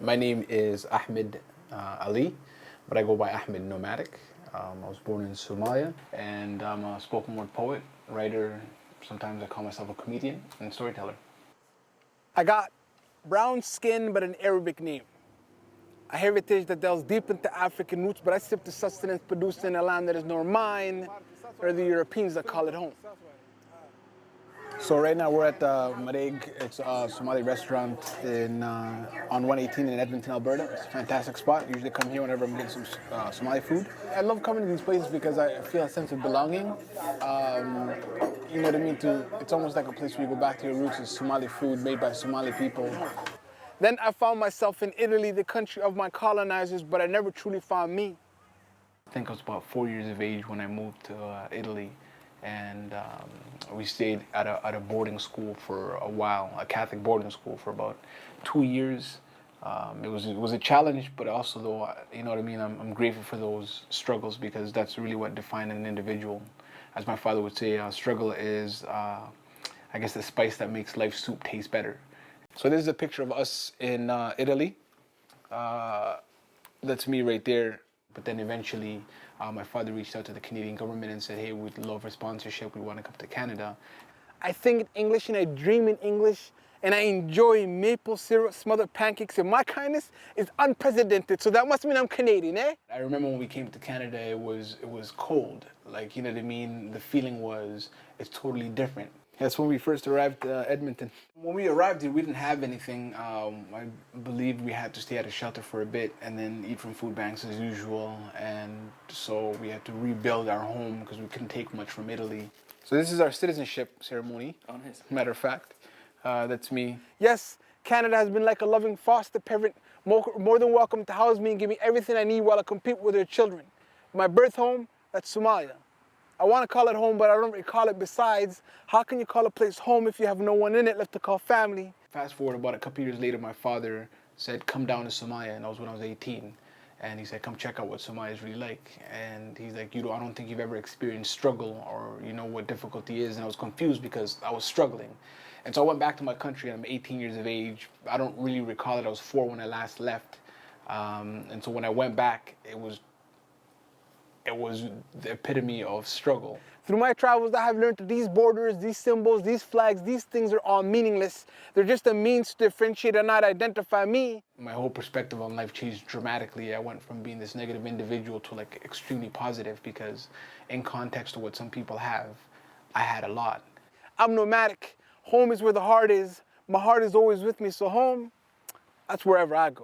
My name is Ahmed Ali, but I go by Ahmed Knowmadic. I was born in Somalia, and I'm a spoken word poet, writer. Sometimes I call myself a comedian and storyteller. I got brown skin but an Arabic name. A heritage that delves deep into African roots, but I sip the sustenance produced in a land that is nor mine, nor the Europeans that call it home. So right now we're at Marig. It's a Somali restaurant on 118 in Edmonton, Alberta. It's a fantastic spot. I usually come here whenever I'm getting some Somali food. I love coming to these places because I feel a sense of belonging. You know what I mean? It's almost like a place where you go back to your roots. It's Somali food made by Somali people. Then I found myself in Italy, the country of my colonizers, but I never truly found me. I think I was about 4 years of age when I moved to Italy, and we stayed at a boarding school for a while, a Catholic boarding school for about 2 years. It was a challenge, but also though, you know what I mean. I'm grateful for those struggles because that's really what defined an individual. As my father would say, struggle is, I guess, the spice that makes life soup taste better. So this is a picture of us in Italy. That's me right there. But then eventually, my father reached out to the Canadian government and said, hey, we'd love for sponsorship. We want to come to Canada. I think in English and I dream in English, and I enjoy maple syrup smothered pancakes, and my kindness is unprecedented. So that must mean I'm Canadian, eh? I remember when we came to Canada, it was cold. Like, you know what I mean? The feeling was, it's totally different. That's when we first arrived Edmonton. When we arrived here, we didn't have anything. I believe we had to stay at a shelter for a bit and then eat from food banks as usual. And so we had to rebuild our home because we couldn't take much from Italy. So this is our citizenship ceremony. Oh, nice. Matter of fact, that's me. Yes, Canada has been like a loving foster parent, more than welcome to house me and give me everything I need while I compete with their children. My birth home, that's Somalia. I want to call it home, but I don't really call it. Besides, how can you call a place home if you have no one in it left to call family? Fast forward about a couple years later, my father said, come down to Somalia, and that was when I was 18. And he said, come check out what Somalia is really like. And he's like, I don't think you've ever experienced struggle or you know what difficulty is. And I was confused because I was struggling. And so I went back to my country, and I'm 18 years of age. I don't really recall that I was 4 when I last left. And so when I went back, it was the epitome of struggle. Through my travels, I have learned that these borders, these symbols, these flags, these things are all meaningless. They're just a means to differentiate and not identify me. My whole perspective on life changed dramatically. I went from being this negative individual to like extremely positive because in context to what some people have, I had a lot. I'm nomadic. Home is where the heart is. My heart is always with me, so home, that's wherever I go.